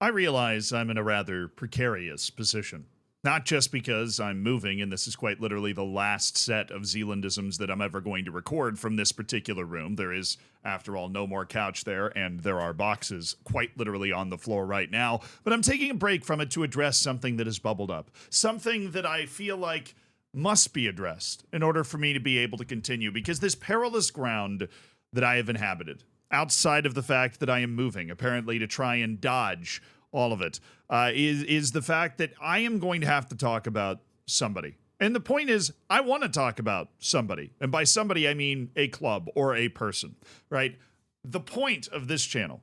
I realize I'm in a rather precarious position. Not just because I'm moving, and this is quite literally the last set of Zealandisms that I'm ever going to record from this particular room. There is, after all, no more couch there, and there are boxes quite literally on the floor right now. But I'm taking a break from it to address something that has bubbled up. Something that I feel like must be addressed in order for me to be able to continue, because this perilous ground that I have inhabited, outside of the fact that I am moving, apparently to try and dodge all of it, is the fact that I am going to have to talk about somebody. And the point is, I want to talk about somebody. And by somebody, I mean a club or a person, right? The point of this channel,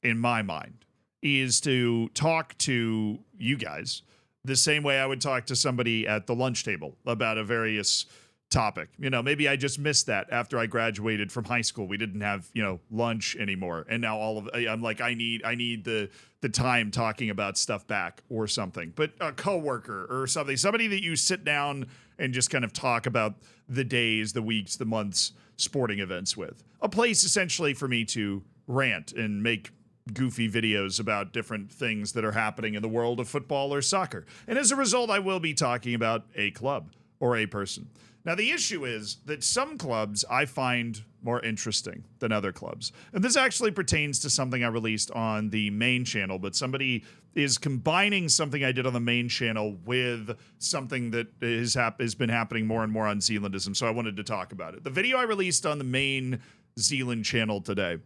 in my mind, is to talk to you guys the same way I would talk to somebody at the lunch table about a various topic. You know, maybe I just missed that after I graduated from high school. We didn't have, lunch anymore. And now I'm like, I need the time talking about stuff back or something. But a coworker or somebody that you sit down and just kind of talk about the days, the weeks, the months, sporting events with. A place essentially for me to rant and make goofy videos about different things that are happening in the world of football or soccer. And as a result, I will be talking about a club or a person. Now, the issue is that some clubs I find more interesting than other clubs. And this actually pertains to something I released on the main channel, but somebody is combining something I did on the main channel with something that has been happening more and more on Zealandism, so I wanted to talk about it. The video I released on the main Zealand channel today,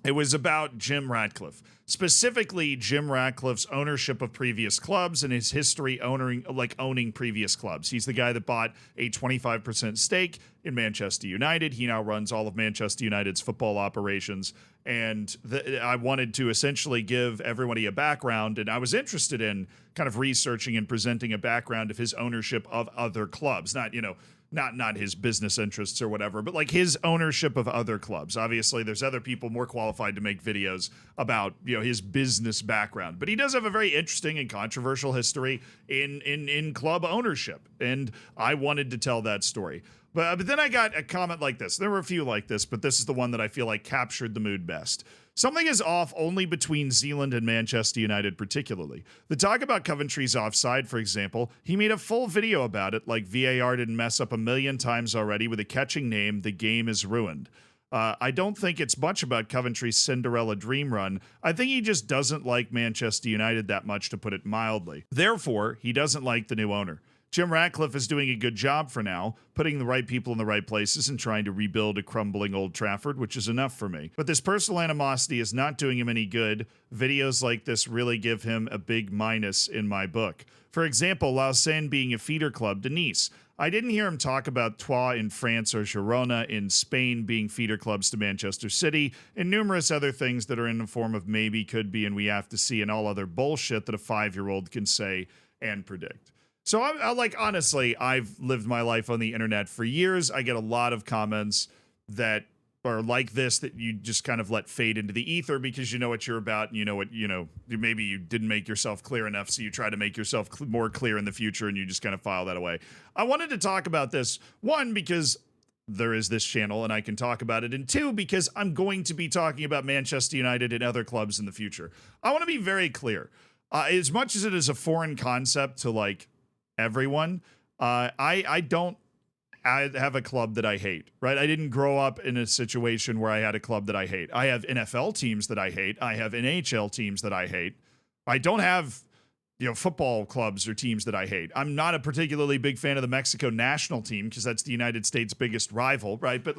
it was about Jim Ratcliffe, specifically Jim Ratcliffe's ownership of previous clubs and his history owning previous clubs. He's the guy that bought a 25% stake in Manchester United. He now runs all of Manchester United's football operations. And I wanted to essentially give everybody a background, and I was interested in kind of researching and presenting a background of his ownership of other clubs, not his business interests or whatever, but like his ownership of other clubs. Obviously, there's other people more qualified to make videos about, his business background, but he does have a very interesting and controversial history in club ownership, and I wanted to tell that story. But then I got a comment like this. There were a few like this, but this is the one that I feel like captured the mood best. Something is off only between Zealand and Manchester United particularly. The talk about Coventry's offside, for example, he made a full video about it, like VAR didn't mess up a million times already with a catching name, the game is ruined. I don't think it's much about Coventry's Cinderella dream run. I think he just doesn't like Manchester United that much, to put it mildly. Therefore, he doesn't like the new owner. Jim Ratcliffe is doing a good job for now, putting the right people in the right places and trying to rebuild a crumbling Old Trafford, which is enough for me. But this personal animosity is not doing him any good. Videos like this really give him a big minus in my book. For example, Lausanne being a feeder club to Nice. I didn't hear him talk about Troyes in France or Girona in Spain being feeder clubs to Manchester City, and numerous other things that are in the form of maybe, could be, and we have to see, and all other bullshit that a 5-year-old can say and predict. So honestly, I've lived my life on the internet for years. I get a lot of comments that are like this, that you just kind of let fade into the ether because you know what you're about, and maybe you didn't make yourself clear enough, so you try to make yourself more clear in the future and you just kind of file that away. I wanted to talk about this, one, because there is this channel and I can talk about it, and two, because I'm going to be talking about Manchester United and other clubs in the future. I want to be very clear. As much as it is a foreign concept to everyone, I don't have a club that I hate, right? I didn't grow up in a situation where I had a club that I hate. I have NFL teams that I hate. I have NHL teams that I hate. I don't have, football clubs or teams that I hate. I'm not a particularly big fan of the Mexico national team because that's the United States' biggest rival, right? But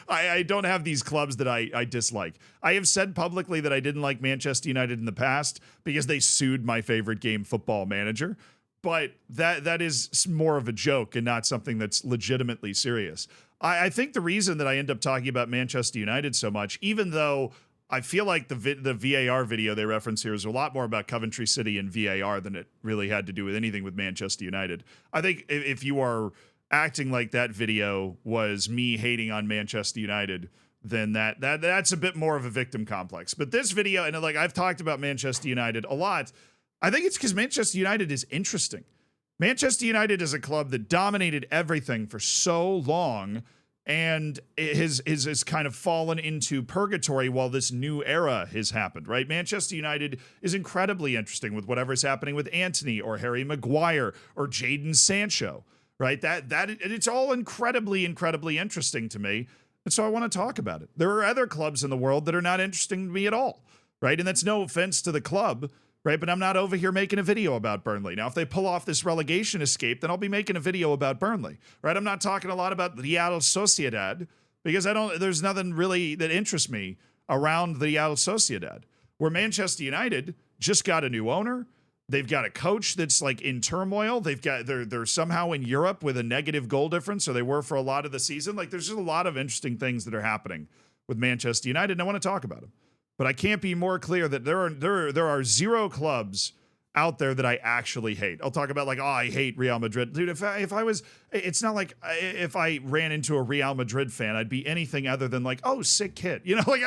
I don't have these clubs that I dislike. I have said publicly that I didn't like Manchester United in the past because they sued my favorite game, Football Manager. But that is more of a joke and not something that's legitimately serious. I think the reason that I end up talking about Manchester United so much, even though I feel like the VAR video they reference here is a lot more about Coventry City and VAR than it really had to do with anything with Manchester United. I think if you are acting like that video was me hating on Manchester United, then that's a bit more of a victim complex. But this video, and I've talked about Manchester United a lot, I think it's because Manchester United is interesting. Manchester United is a club that dominated everything for so long and it has kind of fallen into purgatory while this new era has happened, right? Manchester United is incredibly interesting with whatever's happening with Antony or Harry Maguire or Jadon Sancho, right? It's all incredibly interesting to me. And so I want to talk about it. There are other clubs in the world that are not interesting to me at all, right? And that's no offense to the club, right? But I'm not over here making a video about Burnley. Now, if they pull off this relegation escape, then I'll be making a video about Burnley, right? I'm not talking a lot about Real Sociedad because there's nothing really that interests me around the Real Sociedad, where Manchester United just got a new owner. They've got a coach that's like in turmoil. They're somehow in Europe with a negative goal difference, or they were for a lot of the season. Like, there's just a lot of interesting things that are happening with Manchester United, and I want to talk about them. But I can't be more clear that there are zero clubs out there that I actually hate. I'll talk about like, oh, I hate Real Madrid. Dude, if I was, it's not like if I ran into a Real Madrid fan, I'd be anything other than like, oh, sick kid. You know, like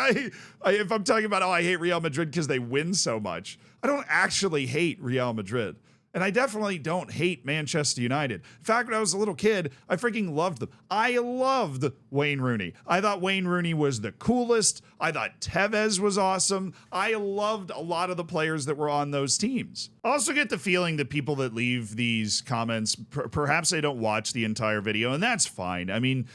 if I'm talking about, oh, I hate Real Madrid because they win so much, I don't actually hate Real Madrid. And I definitely don't hate Manchester United. In fact, when I was a little kid, I freaking loved them. I loved Wayne Rooney. I thought Wayne Rooney was the coolest. I thought Tevez was awesome. I loved a lot of the players that were on those teams. I also get the feeling that people that leave these comments, perhaps they don't watch the entire video, and that's fine. I mean,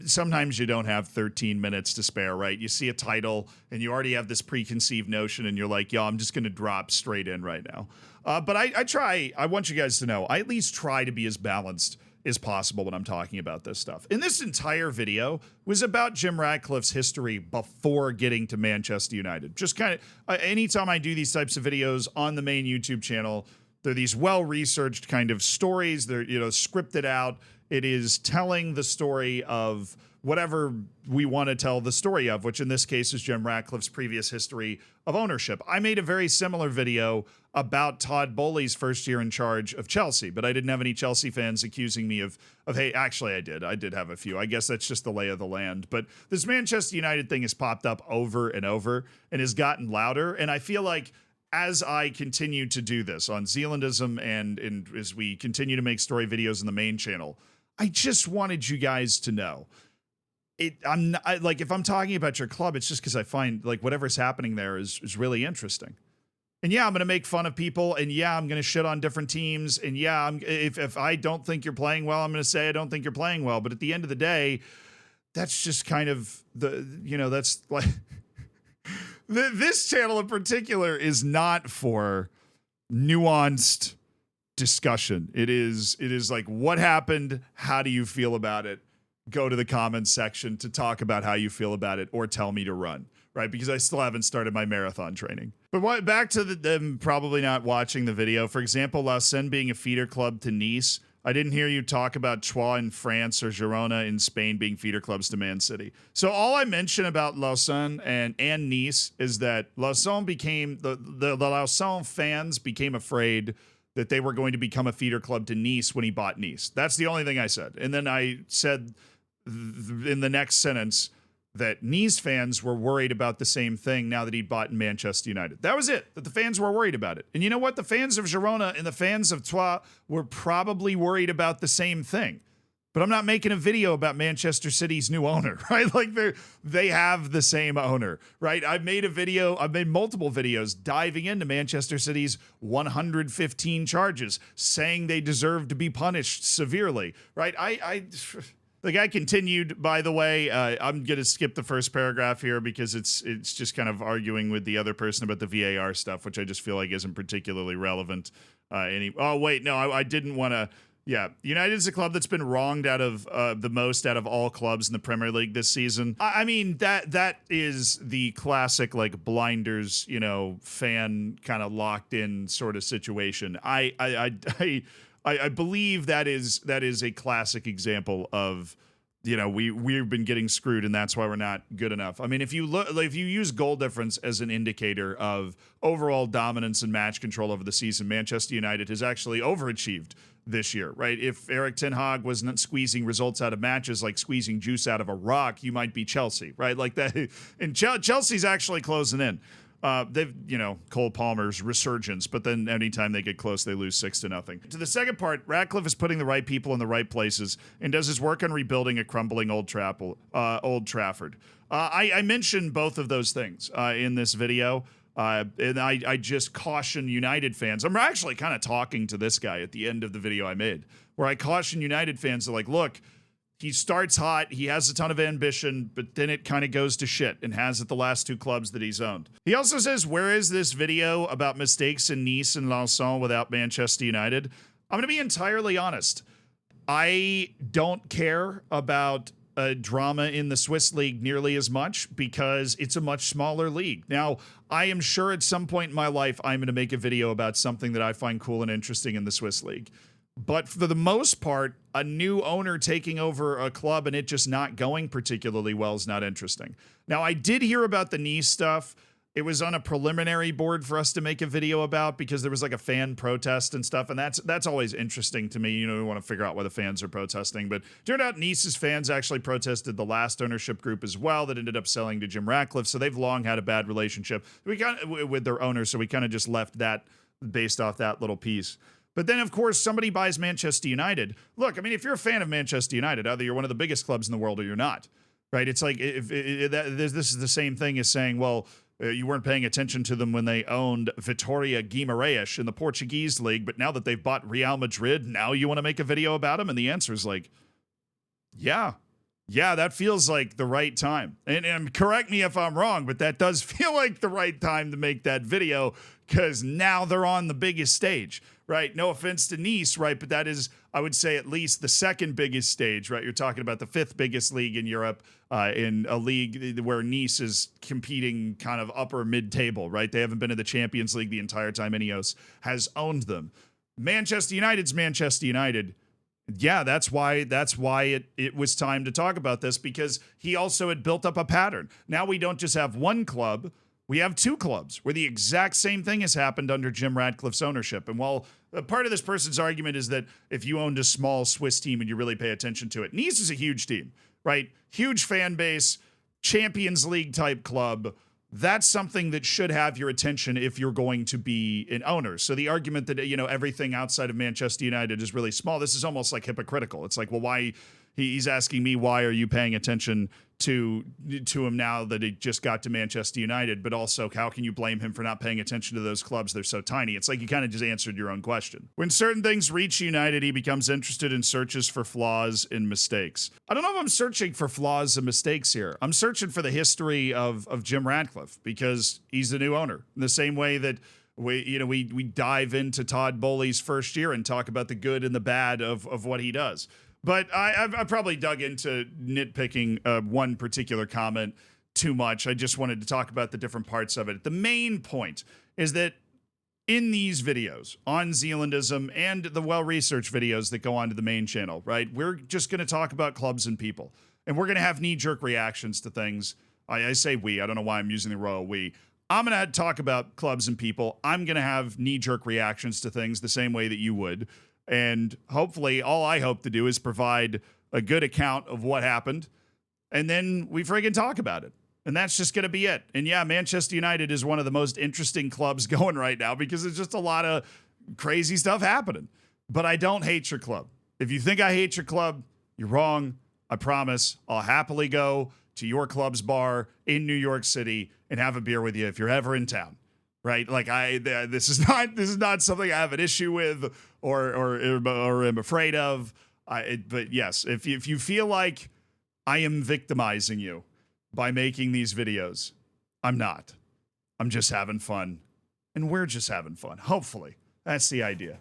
sometimes you don't have 13 minutes to spare, right? You see a title and you already have this preconceived notion and you're like, yo, I'm just going to drop straight in right now. But I want you guys to know, I at least try to be as balanced as possible when I'm talking about this stuff. And this entire video was about Jim Ratcliffe's history before getting to Manchester United. Just kind of, anytime I do these types of videos on the main YouTube channel, they're these well-researched kind of stories. They're, scripted out. It is telling the story of whatever we want to tell the story of, which in this case is Jim Ratcliffe's previous history of ownership. I made a very similar video about Todd Boehly's first year in charge of Chelsea, but I didn't have any Chelsea fans accusing me of hey, actually I did have a few. I guess that's just the lay of the land. But this Manchester United thing has popped up over and over and has gotten louder. And I feel like as I continue to do this on Zealandism and as we continue to make story videos in the main channel, I just wanted you guys to know if I'm talking about your club, it's just because I find like whatever's happening there is really interesting. And yeah, I'm going to make fun of people, and yeah, I'm going to shit on different teams, and yeah, if I don't think you're playing well, I'm going to say I don't think you're playing well. But at the end of the day, that's just kind of that's like this channel in particular is not for nuanced discussion. It is like, what happened? How do you feel about it? Go to the comments section to talk about how you feel about it, or tell me to run, right? Because I still haven't started my marathon training. But back to them probably not watching the video. For example, Lausanne being a feeder club to Nice. I didn't hear you talk about Troyes in France or Girona in Spain being feeder clubs to Man City. So all I mention about Lausanne and Nice is that Lausanne became the Lausanne fans became afraid that they were going to become a feeder club to Nice when he bought Nice. That's the only thing I said. And then I said in the next sentence that Nice fans were worried about the same thing now that he'd bought Manchester United. That was it, that the fans were worried about it. And you know what? The fans of Girona and the fans of Troyes were probably worried about the same thing. But I'm not making a video about Manchester City's new owner, right? Like they have the same owner, right? I've made multiple videos diving into Manchester City's 115 charges, saying they deserve to be punished severely, right? The guy continued, by the way. I'm going to skip the first paragraph here because it's just kind of arguing with the other person about the VAR stuff, which I just feel like isn't particularly relevant. I didn't want to. Yeah, United's a club that's been wronged out of the most out of all clubs in the Premier League this season. I mean, that is the classic like blinders, fan kind of locked in sort of situation. I believe that is a classic example of, we've been getting screwed and that's why we're not good enough. I mean, if you use goal difference as an indicator of overall dominance and match control over the season, Manchester United has actually overachieved this year, right? If Erik ten Hag was not squeezing results out of matches like squeezing juice out of a rock, you might be Chelsea, right? Like that. And Chelsea's actually closing in. They've, Cole Palmer's resurgence, but then anytime they get close, they lose 6-0. To the second part, Ratcliffe is putting the right people in the right places and does his work on rebuilding a crumbling Old Trafford. I mentioned both of those things in this video. And I just caution United fans. I'm actually kind of talking to this guy at the end of the video I made, where I caution United fans to, like, look, he starts hot, he has a ton of ambition, but then it kind of goes to shit, and has at the last 2 clubs that he's owned. He also says, where is this video about mistakes in Nice and Lausanne without Manchester United? I'm going to be entirely honest. I don't care about drama in the Swiss league nearly as much because it's a much smaller league. Now, I am sure at some point in my life, I'm going to make a video about something that I find cool and interesting in the Swiss league. But for the most part, a new owner taking over a club and it just not going particularly well is not interesting. Now, I did hear about the Nice stuff. It was on a preliminary board for us to make a video about because there was like a fan protest and stuff. And that's always interesting to me. We want to figure out why the fans are protesting. But turned out Nice's fans actually protested the last ownership group as well that ended up selling to Jim Ratcliffe. So they've long had a bad relationship with their owner. So we kind of just left that based off that little piece. But then, of course, somebody buys Manchester United. Look, I mean, if you're a fan of Manchester United, either you're one of the biggest clubs in the world or you're not, right? It's like this is the same thing as saying, well, you weren't paying attention to them when they owned Vitória Guimarães in the Portuguese league, but now that they've bought Real Madrid, now you want to make a video about them? And the answer is like, yeah, that feels like the right time. And correct me if I'm wrong, but that does feel like the right time to make that video because now they're on the biggest stage, right? No offense to Nice, right? But that is, I would say, at least the second biggest stage, right? You're talking about the 5th biggest league in Europe, in a league where Nice is competing kind of upper mid-table, right? They haven't been in the Champions League the entire time Ineos has owned them. Manchester United's Manchester United. Yeah, that's why it was time to talk about this, because he also had built up a pattern. Now we don't just have one club, we have 2 clubs where the exact same thing has happened under Jim Ratcliffe's ownership. And while part of this person's argument is that if you owned a small Swiss team and you really pay attention to it, Nice is a huge team, right? Huge fan base, Champions League type club. That's something that should have your attention if you're going to be an owner. So the argument that, everything outside of Manchester United is really small, this is almost like hypocritical. It's like, well, why he's asking me, why are you paying attention to him now that he just got to Manchester United? But also, how can you blame him for not paying attention to those clubs? They're so tiny. It's like you kind of just answered your own question. When certain things reach United, he becomes interested in searches for flaws and mistakes. I don't know if I'm searching for flaws and mistakes here. I'm searching for the history of Jim Ratcliffe, because he's the new owner. In the same way that we dive into Todd Bowley's first year and talk about the good and the bad of what he does. But I probably dug into nitpicking one particular comment too much. I just wanted to talk about the different parts of it. The main point is that in these videos on Zealandism and the well-researched videos that go onto the main channel, right, we're just going to talk about clubs and people. And we're going to have knee-jerk reactions to things. I say we. I don't know why I'm using the royal we. I'm going to talk about clubs and people. I'm going to have knee-jerk reactions to things the same way that you would. And hopefully, all I hope to do is provide a good account of what happened, and then we friggin' talk about it. And that's just going to be it. And yeah, Manchester United is one of the most interesting clubs going right now because there's just a lot of crazy stuff happening. But I don't hate your club. If you think I hate your club, you're wrong. I promise I'll happily go to your club's bar in New York City and have a beer with you if you're ever in town. Right? Like this is not something I have an issue with or am afraid of. But yes, if you feel like I am victimizing you by making these videos, I'm not. I'm just having fun, and we're just having fun. Hopefully, that's the idea.